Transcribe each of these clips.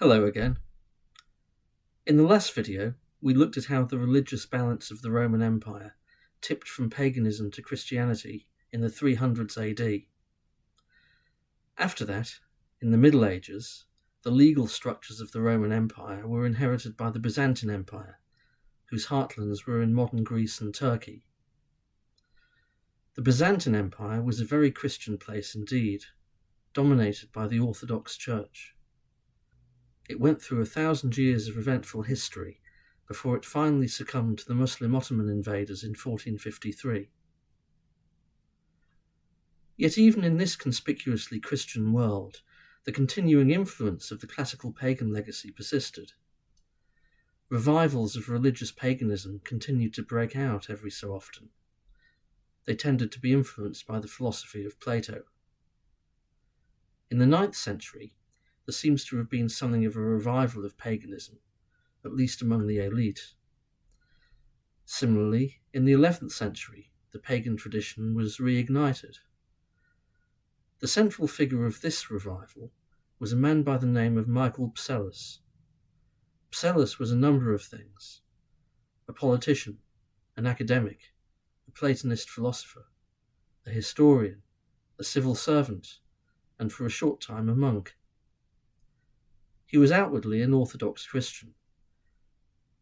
Hello again. In the last video, we looked at how the religious balance of the Roman Empire tipped from paganism to Christianity in the 300s AD. After that, in the Middle Ages, the legal structures of the Roman Empire were inherited by the Byzantine Empire, whose heartlands were in modern Greece and Turkey. The Byzantine Empire was a very Christian place indeed, dominated by the Orthodox Church. It went through 1,000 years of eventful history before it finally succumbed to the Muslim Ottoman invaders in 1453. Yet even in this conspicuously Christian world, the continuing influence of the classical pagan legacy persisted. Revivals of religious paganism continued to break out every so often. They tended to be influenced by the philosophy of Plato. In the 9th century, there seems to have been something of a revival of paganism, at least among the elite. Similarly, in the 11th century, the pagan tradition was reignited. The central figure of this revival was a man by the name of Michael Psellus. Psellus was a number of things: a politician, an academic, a Platonist philosopher, a historian, a civil servant, and for a short time a monk. He was outwardly an Orthodox Christian.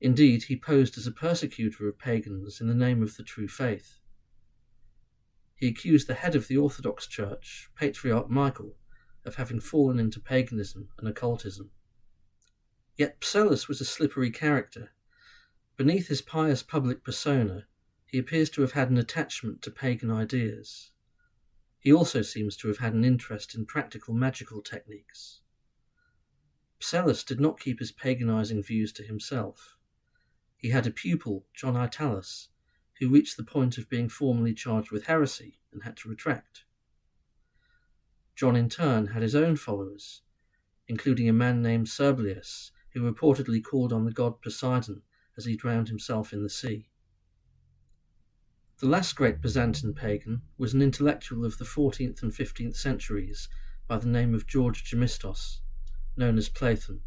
Indeed, he posed as a persecutor of pagans in the name of the true faith. He accused the head of the Orthodox Church, Patriarch Michael, of having fallen into paganism and occultism. Yet Psellus was a slippery character. Beneath his pious public persona, he appears to have had an attachment to pagan ideas. He also seems to have had an interest in practical magical techniques. Psellus did not keep his paganizing views to himself. He had a pupil, John Italus, who reached the point of being formally charged with heresy and had to retract. John in turn had his own followers, including a man named Servilius, who reportedly called on the god Poseidon as he drowned himself in the sea. The last great Byzantine pagan was an intellectual of the 14th and 15th centuries by the name of George Gemistos, known as Platon.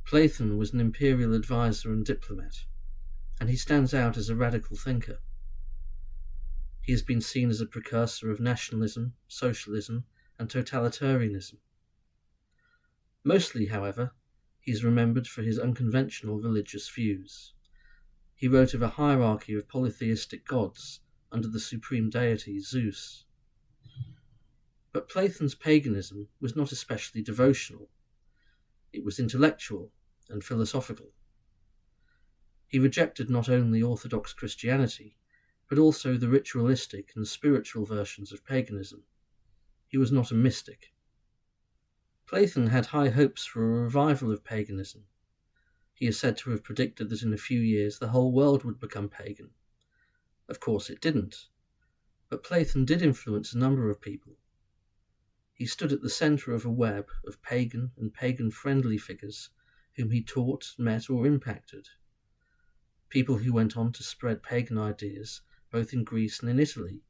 Platon was an imperial advisor and diplomat, and he stands out as a radical thinker. He has been seen as a precursor of nationalism, socialism, and totalitarianism. Mostly, however, he is remembered for his unconventional religious views. He wrote of a hierarchy of polytheistic gods under the supreme deity Zeus. But Platon's paganism was not especially devotional. It was intellectual and philosophical. He rejected not only Orthodox Christianity, but also the ritualistic and spiritual versions of paganism. He was not a mystic. Platon had high hopes for a revival of paganism. He is said to have predicted that in a few years the whole world would become pagan. Of course it didn't, but Platon did influence a number of people. He stood at the centre of a web of pagan and pagan-friendly figures whom he taught, met, or impacted. People who went on to spread pagan ideas both in Greece and in Italy,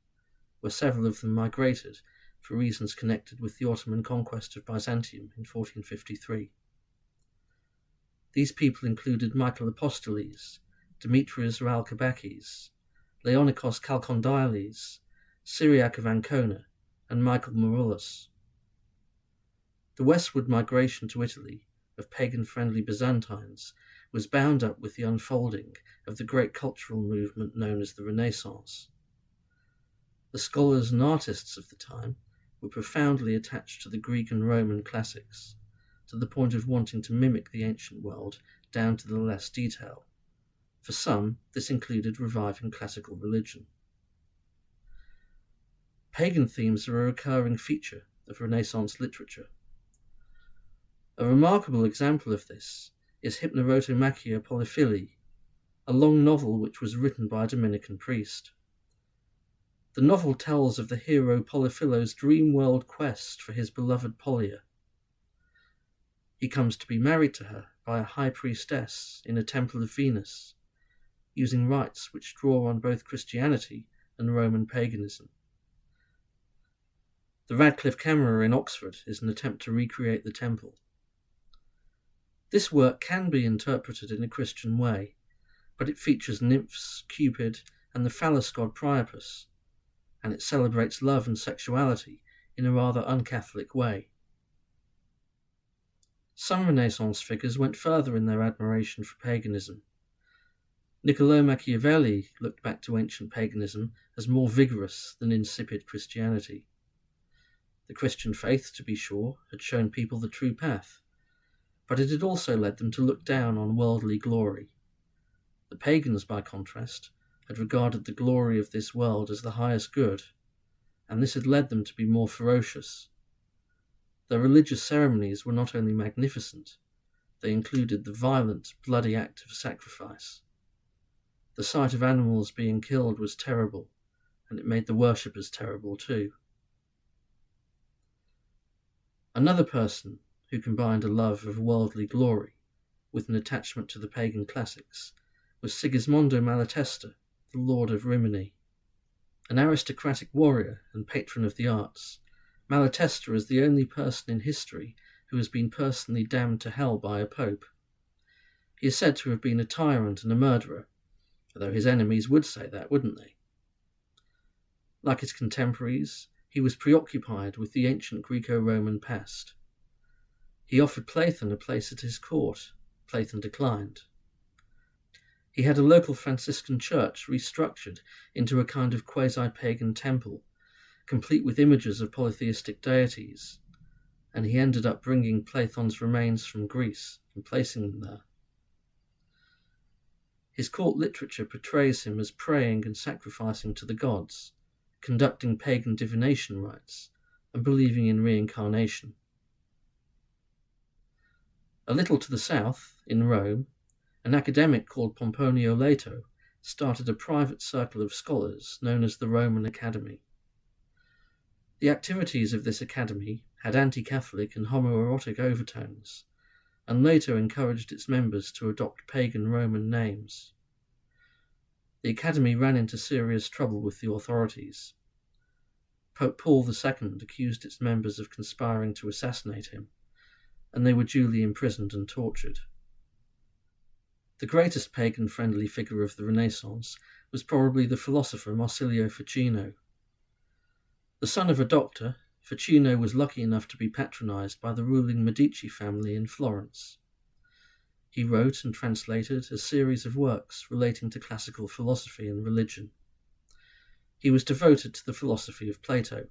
where several of them migrated for reasons connected with the Ottoman conquest of Byzantium in 1453. These people included Michael Apostoles, Demetrius of Alkabakes, Leonikos Chalcondyles, Syriac of Ancona, and Michael Marullus. The westward migration to Italy of pagan-friendly Byzantines was bound up with the unfolding of the great cultural movement known as the Renaissance. The scholars and artists of the time were profoundly attached to the Greek and Roman classics, to the point of wanting to mimic the ancient world down to the last detail. For some, this included reviving classical religion. Pagan themes are a recurring feature of Renaissance literature. A remarkable example of this is Hypnerotomachia Polyphili, a long novel which was written by a Dominican priest. The novel tells of the hero Polyphilo's dream world quest for his beloved Polia. He comes to be married to her by a high priestess in a temple of Venus, using rites which draw on both Christianity and Roman paganism. The Radcliffe Camera in Oxford is an attempt to recreate the temple. This work can be interpreted in a Christian way, but it features nymphs, Cupid, and the phallus god Priapus, and it celebrates love and sexuality in a rather un-Catholic way. Some Renaissance figures went further in their admiration for paganism. Niccolò Machiavelli looked back to ancient paganism as more vigorous than insipid Christianity. The Christian faith, to be sure, had shown people the true path, but it had also led them to look down on worldly glory. The pagans, by contrast, had regarded the glory of this world as the highest good, and this had led them to be more ferocious. Their religious ceremonies were not only magnificent, they included the violent, bloody act of sacrifice. The sight of animals being killed was terrible, and it made the worshippers terrible too. Another person who combined a love of worldly glory with an attachment to the pagan classics was Sigismondo Malatesta, the Lord of Rimini. An aristocratic warrior and patron of the arts, Malatesta is the only person in history who has been personally damned to hell by a pope. He is said to have been a tyrant and a murderer, although his enemies would say that, wouldn't they? Like his contemporaries, he was preoccupied with the ancient Greco-Roman past. He offered Platon a place at his court. Platon declined. He had a local Franciscan church restructured into a kind of quasi-pagan temple, complete with images of polytheistic deities, and he ended up bringing Platon's remains from Greece and placing them there. His court literature portrays him as praying and sacrificing to the gods, conducting pagan divination rites, and believing in reincarnation. A little to the south, in Rome, an academic called Pomponio Leto started a private circle of scholars known as the Roman Academy. The activities of this academy had anti-Catholic and homoerotic overtones, and Leto encouraged its members to adopt pagan Roman names. The academy ran into serious trouble with the authorities. Pope Paul II accused its members of conspiring to assassinate him, and they were duly imprisoned and tortured. The greatest pagan-friendly figure of the Renaissance was probably the philosopher Marsilio Ficino. The son of a doctor, Ficino was lucky enough to be patronized by the ruling Medici family in Florence. He wrote and translated a series of works relating to classical philosophy and religion. He was devoted to the philosophy of Plato.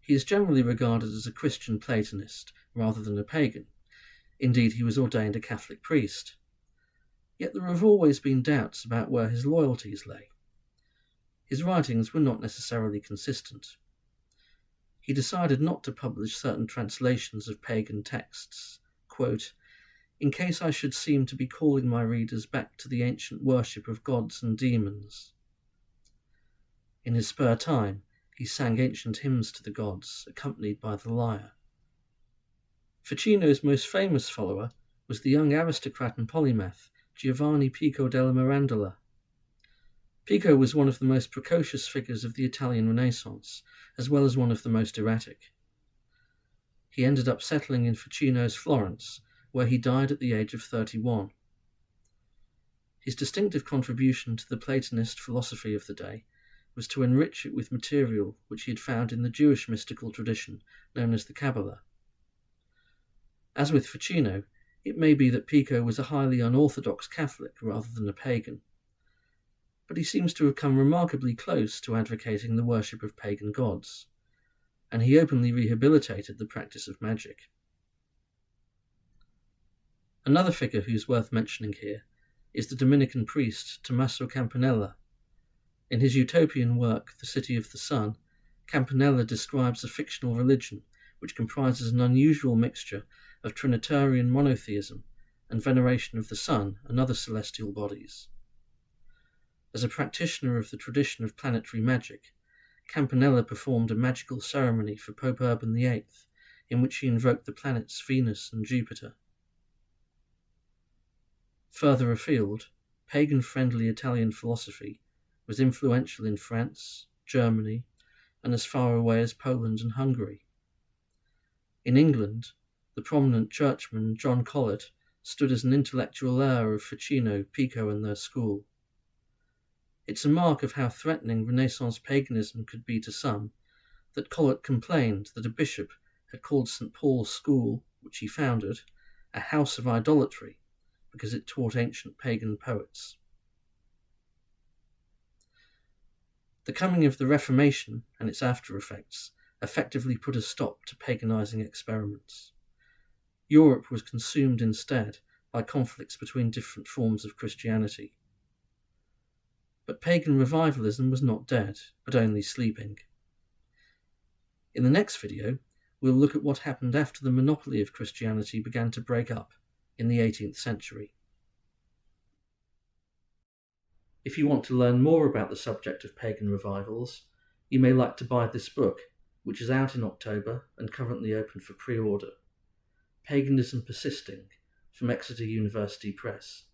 He is generally regarded as a Christian Platonist rather than a pagan. Indeed, he was ordained a Catholic priest. Yet there have always been doubts about where his loyalties lay. His writings were not necessarily consistent. He decided not to publish certain translations of pagan texts, quote, "in case I should seem to be calling my readers back to the ancient worship of gods and demons." In his spare time, he sang ancient hymns to the gods, accompanied by the lyre. Ficino's most famous follower was the young aristocrat and polymath Giovanni Pico della Mirandola. Pico was one of the most precocious figures of the Italian Renaissance, as well as one of the most erratic. He ended up settling in Ficino's Florence, where he died at the age of 31. His distinctive contribution to the Platonist philosophy of the day was to enrich it with material which he had found in the Jewish mystical tradition known as the Kabbalah. As with Ficino, it may be that Pico was a highly unorthodox Catholic rather than a pagan, but he seems to have come remarkably close to advocating the worship of pagan gods, and he openly rehabilitated the practice of magic. Another figure who's worth mentioning here is the Dominican priest Tommaso Campanella. In his utopian work, The City of the Sun, Campanella describes a fictional religion which comprises an unusual mixture of Trinitarian monotheism and veneration of the sun and other celestial bodies. As a practitioner of the tradition of planetary magic, Campanella performed a magical ceremony for Pope Urban VIII, in which he invoked the planets Venus and Jupiter. Further afield, pagan-friendly Italian philosophy was influential in France, Germany, and as far away as Poland and Hungary. In England, The prominent churchman John Colet stood as an intellectual heir of Ficino, Pico, and their school. It's a mark of how threatening Renaissance paganism could be to some that Colet complained that a bishop had called St. Paul's school, which he founded, a house of idolatry because it taught ancient pagan poets. The coming of the Reformation and its after-effects effectively put a stop to paganizing experiments. Europe was consumed instead by conflicts between different forms of Christianity. But pagan revivalism was not dead, but only sleeping. In the next video, we'll look at what happened after the monopoly of Christianity began to break up in the 18th century. If you want to learn more about the subject of pagan revivals, you may like to buy this book, which is out in October and currently open for pre-order. Paganism Persisting, from Exeter University Press,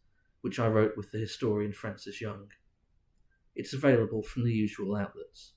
which I wrote with the historian Francis Young. It's available from the usual outlets.